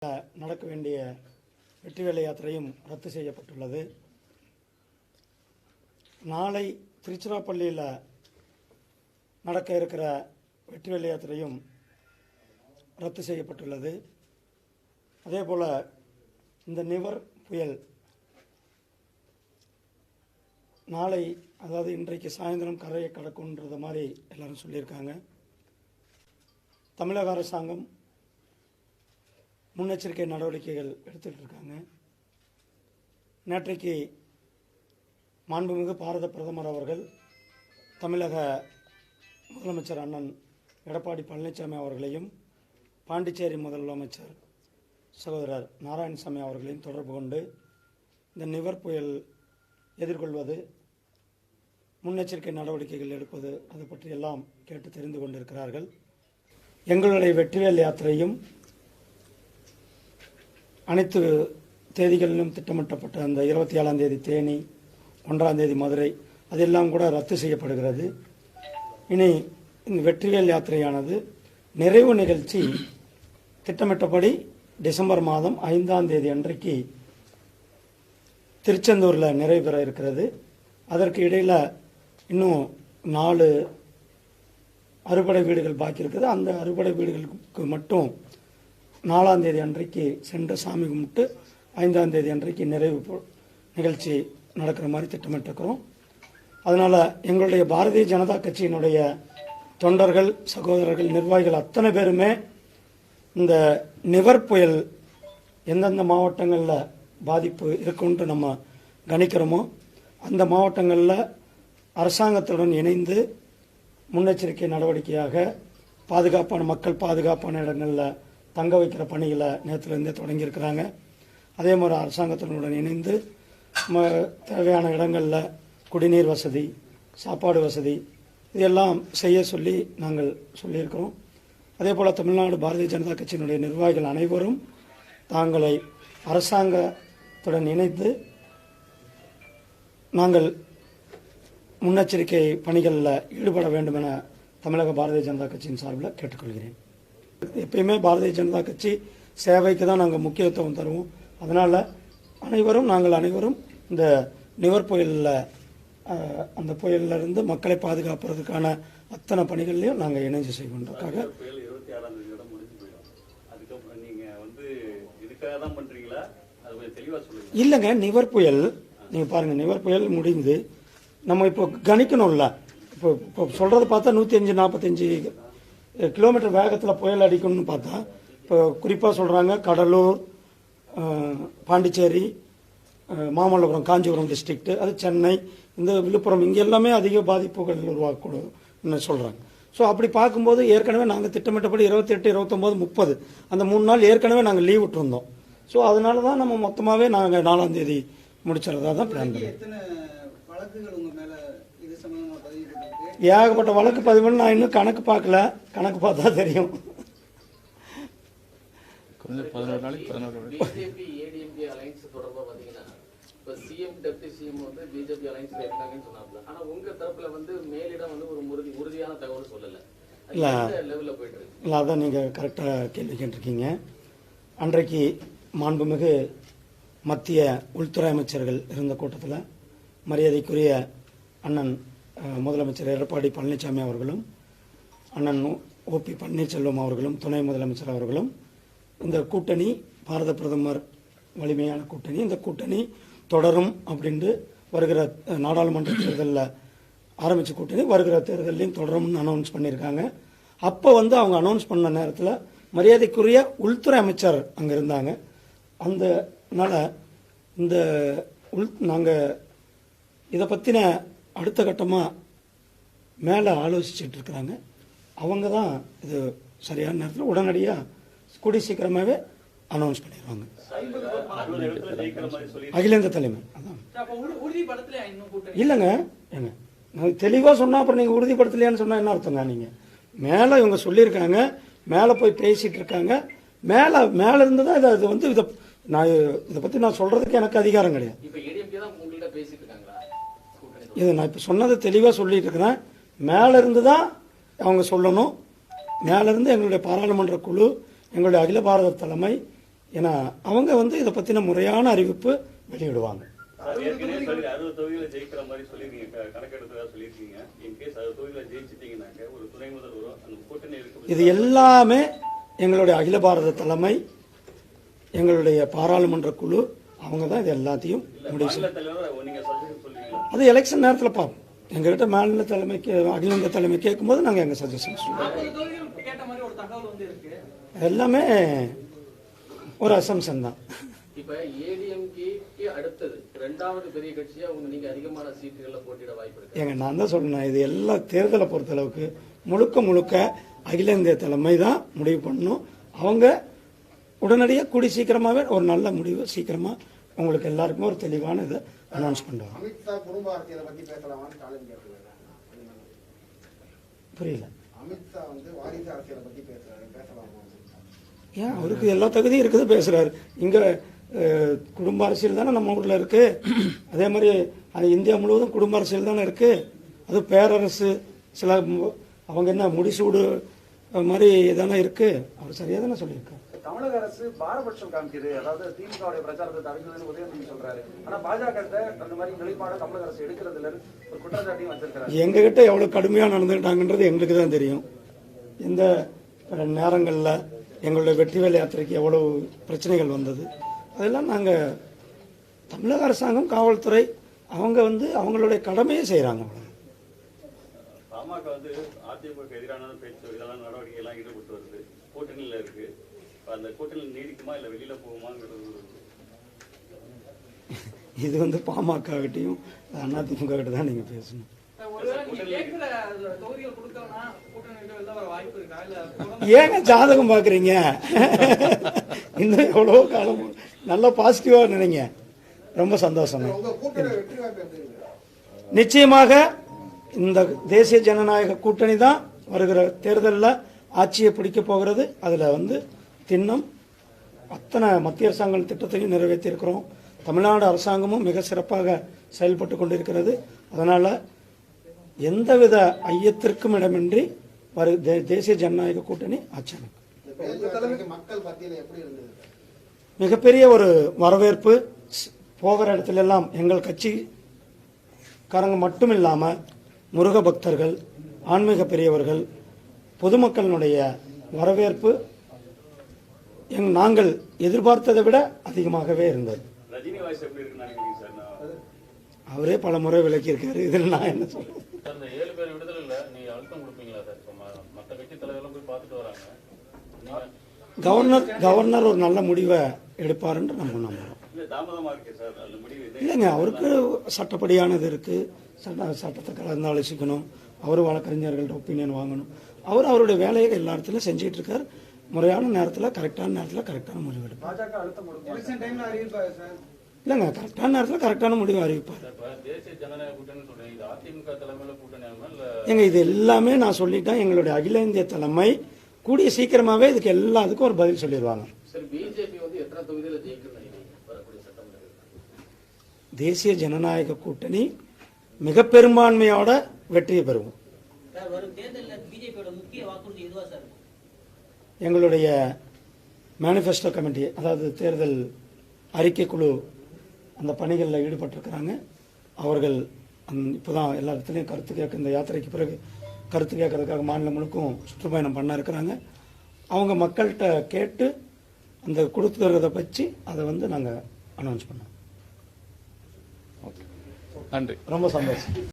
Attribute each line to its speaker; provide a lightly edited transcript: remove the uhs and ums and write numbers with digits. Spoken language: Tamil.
Speaker 1: நடக்க வேண்டிய வெற்றிவேலை யாத்திரையும் ரத்து செய்யப்பட்டுள்ளது. நாளை திருச்சிராப்பள்ளியில் நடக்க இருக்கிற வெற்றிவேலை யாத்திரையும் ரத்து செய்யப்பட்டுள்ளது. அதேபோல் இந்த நிவர் புயல் நாளை, அதாவது இன்றைக்கு சாயந்தரம் கரையை கடக்கும்ன்றது மாதிரி எல்லாரும் சொல்லியிருக்காங்க. தமிழக அரசாங்கம் முன்னெச்சரிக்கை நடவடிக்கைகள் எடுத்துகிட்டு இருக்காங்க. நேற்றைக்கு மாண்புமிகு பாரத பிரதமர் அவர்கள் தமிழக முதலமைச்சர் அண்ணன் எடப்பாடி பழனிசாமி அவர்களையும் பாண்டிச்சேரி முதலமைச்சர் சகோதரர் நாராயணசாமி அவர்களையும் தொடர்பு கொண்டு இந்த நிவர் புயல் எதிர்கொள்வது, முன்னெச்சரிக்கை நடவடிக்கைகள் எடுப்பது, அது பற்றியெல்லாம் கேட்டு தெரிந்து கொண்டிருக்கிறார்கள். எங்களுடைய வெற்றிவேல் யாத்திரையும் அனைத்து தேதிகளிலும் திட்டமிட்டப்பட்ட அந்த 27ஆம் தேதி தேனி, 1ஆம் தேதி மதுரை, அதெல்லாம் கூட ரத்து செய்யப்படுகிறது. இனி இந்த வெற்றிவேல் யாத்திரையானது நிறைவு நிகழ்ச்சி திட்டமிட்டபடி டிசம்பர் மாதம் 5ஆம் தேதி அன்றைக்கு திருச்செந்தூரில் நிறைவு பெற இருக்கிறது. அதற்கு இடையில் இன்னும் 4 அறுபடை வீடுகள் பாக்கி இருக்குது. அந்த அறுபடை வீடுகளுக்கு மட்டும் 4ஆம் தேதி அன்றைக்கு சென்று சாமி கும்பிட்டு 5ஆம் தேதி அன்றைக்கு நிறைவு நிகழ்ச்சி நடக்கிற மாதிரி திட்டமிட்டிருக்கிறோம். அதனால் எங்களுடைய பாரதிய ஜனதா கட்சியினுடைய தொண்டர்கள், சகோதரர்கள், நிர்வாகிகள் அத்தனை பேருமே இந்த நிவர் புயல் எந்தெந்த மாவட்டங்களில் பாதிப்பு இருக்குன்ட்டு நம்ம கணிக்கிறோமோ அந்த மாவட்டங்களில் அரசாங்கத்துடன் இணைந்து முன்னெச்சரிக்கை நடவடிக்கையாக பாதுகாப்பான மக்கள் பாதுகாப்பான இடங்களில் தங்க வைக்கிற பணிகளை நேற்றுலேருந்தே தொடங்கியிருக்கிறாங்க. அதே மாதிரி அரசாங்கத்தினுடன் இணைந்து தேவையான இடங்களில் குடிநீர் வசதி, சாப்பாடு வசதி இதெல்லாம் செய்ய சொல்லி நாங்கள் சொல்லியிருக்கிறோம். அதே போல் தமிழ்நாடு பாரதிய ஜனதா கட்சியினுடைய நிர்வாகிகள் அனைவரும் தாங்களை அரசாங்கத்துடன் இணைத்து நாங்கள் முன்னெச்சரிக்கை பணிகளில் ஈடுபட வேண்டும் என தமிழக பாரதிய ஜனதா கட்சியின் சார்பில் கேட்டுக்கொள்கிறேன். எப்பயுமே பாரதிய ஜனதா கட்சி சேவைக்கு தான் நாங்கள் முக்கியத்துவம் தருவோம். அதனால் நாங்கள் அனைவரும் இந்த நிவர் புயலில் அந்த புயலிலிருந்து மக்களை பாதுகாப்பதற்கான அத்தனை பணிகளையும் நாங்கள் இணைஞ்சு செய்வோன்றதுக்காக. இல்லைங்க, நிவர் புயல் நீங்கள் பாருங்கள், நிவர் புயல் முடிந்து நம்ம இப்போ கணிக்கணும்ல. இப்போ சொல்கிறத பார்த்தா 145 கிலோமீட்டர் வேகத்தில் புயல் அடிக்கணும்னு பார்த்தா, இப்போ குறிப்பாக சொல்கிறாங்க கடலூர், பாண்டிச்சேரி, மாமல்லபுரம், காஞ்சிபுரம் டிஸ்ட்ரிக்ட், அது சென்னை, இந்த விழுப்புரம், இங்கே எல்லாமே அதிக பாதிப்புகள் உருவாக்கக்கூடும் சொல்கிறாங்க. ஸோ அப்படி பார்க்கும்போது ஏற்கனவே நாங்கள் திட்டமிட்டபடி 28, 29, 30 அந்த 3 நாள் ஏற்கனவே நாங்கள் லீவ் விட்டுருந்தோம். ஸோ அதனால தான் நம்ம மொத்தமாகவே நாங்கள் 4ஆம் தேதி முடிச்சுறதா தான் பிளான் பண்ணுறோம். ஏகப்பட்ட வழக்கு பதிவு பண்ணி நான் இன்னும் கணக்கு பார்க்கல, கணக்கு பார்த்தா தெரியும். இல்லை, அதான் நீங்கள் கரெக்டாக கேள்வி கேட்டிருக்கீங்க. அன்றைக்கு மாண்புமிகு மத்திய உள்துறை அமைச்சர்கள் இருந்த கூட்டத்தில் மரியாதைக்குரிய அண்ணன் முதலமைச்சர் எடப்பாடி பழனிசாமி அவர்களும், அண்ணன் ஓபி பன்னீர்செல்வம் அவர்களும், துணை முதலமைச்சர் அவர்களும் இந்த கூட்டணி பாரத பிரதமர் வலிமையான கூட்டணி, இந்த கூட்டணி தொடரும் அப்படின்ட்டு வருகிற நாடாளுமன்ற தேர்தலில் ஆரம்பித்த கூட்டணி வருகிற தேர்தலையும் தொடரும்னு அனௌன்ஸ் பண்ணியிருக்காங்க. அப்போ அவங்க அனௌன்ஸ் பண்ண நேரத்தில் மரியாதைக்குரிய உள்துறை அமைச்சர் அங்கே இருந்தாங்க. அதனால இந்த நாங்கள் இதை பற்றின அடுத்த கட்டமாக மேலே ஆலோசிச்சுட்டு இருக்கிறாங்க. அவங்க தான் இது சரியான நேரத்தில் உடனடியாக கூடி சீக்கிரமாகவே அனௌன்ஸ் பண்ணிடுவாங்க. அகில இந்திய தலைமை அதான் இல்லைங்க. ஏங்க நான் தெளிவாக சொன்னால் அப்புறம் நீங்கள் உறுதிப்படுத்தலையான்னு சொன்னால் என்ன அர்த்தங்க? நீங்கள் மேலே இவங்க சொல்லியிருக்காங்க, மேலே போய் பேசிகிட்டு இருக்காங்க, மேலே இருந்து தான் இதை நான் இதை பற்றி நான் சொல்கிறதுக்கு எனக்கு அதிகாரம் கிடையாது. இது நான் இப்போ சொன்னதை தெளிவாக சொல்லிட்டு இருக்கிறேன். மேலிருந்து தான் அவங்க சொல்லணும். மேலிருந்து எங்களுடைய பாராளுமன்ற குழு, எங்களுடைய அகில பாரத தலைமை, ஏன்னா அவங்க வந்து இதை பற்றின முறையான அறிவிப்பு வெளியிடுவாங்க. இது எல்லாமே எங்களுடைய அகில பாரத தலைமை, எங்களுடைய பாராளுமன்ற குழு, அவங்க தான் இது எல்லாத்தையும் முடிவு செய்யும். அது எலெக்ஷன் நேரத்தில் பார்ப்போம். எங்ககிட்ட மாநில தலைமைக்கு அகில இந்திய தலைமை கேட்கும்போது நாங்கள் எங்கள் சஜஷன் எல்லாமே ஒரு அசம்சன் தான்.
Speaker 2: இப்ப ஏடிஎம்கே அடுத்தது இரண்டாவது பெரிய கட்சியா நீங்க அதிகமான சீட்டுகள்ல போட்டியிட வாய்ப்பு இருக்கு.
Speaker 1: ஏங்க நான் தான் சொல்றேன், இது எல்லா தேர்தலை பொறுத்த அளவுக்கு முழுக்க அகில இந்திய தலைமை தான் முடிவு பண்ணணும். அவங்க உடனடியாக கூடி சீக்கிரமாவே ஒரு நல்ல முடிவு சீக்கிரமா உங்களுக்கு எல்லாருக்குமே ஒரு தெளிவான இதை அனௌன்ஸ் பண்ணுவாங்க.
Speaker 3: அமித்ஷா குடும்ப அரசியலை பத்தி பேசலாமான்னு ஸ்டாலின் கேட்டிருக்காரு.
Speaker 1: புரியல.
Speaker 3: அமித்ஷா வந்து வாரிசு அரசியலை பத்தி பேசலாமா?
Speaker 1: ஏன் அவருக்கு எல்லா தகுதியும் இருக்குது, பேசுறாரு. இங்க குடும்ப அரசியல் தானே நம்ம ஊர்ல இருக்கு. அதே மாதிரி அது இந்தியா முழுவதும் குடும்ப அரசியல் தானே இருக்கு. அது பேரரசு சில அவங்க என்ன முடிசூடு மாதிரி தானே இருக்கு. அவர் சரியா தானே சொல்லியிருக்காரு.
Speaker 4: தமிழக அரசு பாரபட்சம் காமிக்குது, அதாவது திமுகவுடைய பிரச்சாரத்தை தடுக்குதுன்னு உதயநிதி சொல்றாரு. ஆனா பாஜக அந்த மாதிரி நிலைப்பாடு தமிழக அரசு எடுக்கிறது இல்லைன்னு ஒரு குற்றச்சாட்டையும் வச்சிருக்காரு.
Speaker 1: எங்க கிட்ட எவ்வளவு கடுமையா நடந்துட்டாங்கன்றது எங்களுக்கு தான் தெரியும். இந்த நேரங்கள்ல எங்களுடைய வெற்றிவேல் யாத்திரைக்கு எவ்வளவு பிரச்சனைகள் வந்தது, அதெல்லாம் நாங்க தமிழக அரசாங்கம், காவல்துறை அவங்க வந்து அவங்களுடைய கடமையை செய்யறாங்க.
Speaker 5: பாமக வந்து அதிமுக எதிரான பேச்சு இதெல்லாம் நடவடிக்கை எல்லாம் ஈடுபட்டு வருது, கூட்டணியில இருக்கு. அந்த கூட்டணியில் நீடிக்குமா இல்ல வெளியில போகுமாங்கிறது
Speaker 1: இது வந்து பாமக கிட்டையும் அதிமுக கிட்ட தான் நீங்க பேசணும். ஏங்க ஜாதகம் பாக்குறீங்க? இன்னும் எவ்வளவு காலம் நல்லா பாசிட்டிவா நினைங்க. ரொம்ப சந்தோஷம். நிச்சயமாக இந்த தேசிய ஜனநாயக கூட்டணி தான் வருகிற தேர்தலில் ஆட்சியை பிடிக்க போகிறது. அதுல வந்து தின்னம் அத்தனை மத்திய அரசாங்கம் திட்டத்தையும் நிறைவேற்றி இருக்கிறோம். தமிழ்நாடு அரசாங்கமும் மிக சிறப்பாக செயல்பட்டு கொண்டிருக்கிறது. அதனால எந்தவித ஐயத்திற்கும் இடமின்றி தேசிய ஜனநாயக கூட்டணி ஆட்சி அமைக்கும். மிகப்பெரிய ஒரு வரவேற்பு. போகிற இடத்துல எல்லாம் எங்கள் கட்சிக்காரங்க மட்டும் இல்லாம முருக பக்தர்கள், ஆன்மீக பெரியவர்கள், பொதுமக்களினுடைய வரவேற்பு நாங்கள் எதிர்பார்த்ததை விட அதிகமாகவே இருந்தது. அவரே பல முறை விளக்கி இருக்காரு. இதில் நான் என்ன சொல்றேன்? கவர்னர் ஒரு நல்ல முடிவை எடுப்பாருன்னு நம்ம நம்புறோம். இல்லைங்க, அவருக்கு சட்டப்படியானது இருக்கு. சட்டத்தை கலந்து ஆலோசிக்கணும். அவரு வழக்கறிஞர்கள்ட்ட ஒப்பீனியன் வாங்கணும். அவருடைய வேலையை எல்லா இடத்துலையும் செஞ்சுட்டு இருக்காரு. முறையான நேரத்தில் கரெக்டான நேரத்தில் கரெக்டான முடிவு எடுப்பார். இல்லைங்க, கரெக்டான நேரத்தில் கரெக்டான முடிவு அறிவிப்பார். எங்க இது எல்லாமே நான் சொல்லிட்டேன். எங்களுடைய அகில இந்திய தலைமை கூடிய சீக்கிரமாவே இதுக்கு எல்லாத்துக்கும் ஒரு பதில் சொல்லிடுவாங்க. தேசிய ஜனநாயக கூட்டணி மிக பெரும்பான்மையோட வெற்றியை பெறுவோம். எங்களுடைய மேனிஃபெஸ்டோ கமிட்டி, அதாவது தேர்தல் அறிக்கை குழு அந்த பணிகளில் ஈடுபட்டிருக்கிறாங்க. அவர்கள் இப்போதான் எல்லா இடத்துலையும் கருத்து கேட்க, இந்த யாத்திரைக்கு பிறகு கருத்து கேட்கறதுக்காக மாநிலம் முழுக்கும் சுற்றுப்பயணம் பண்ண இருக்கிறாங்க. அவங்க மக்கள்கிட்ட கேட்டு அந்த கொடுத்துறதை பற்றி அதை வந்து நாங்கள் அனௌன்ஸ் பண்ணோம்.
Speaker 6: நன்றி.
Speaker 1: ரொம்ப சந்தோஷம்.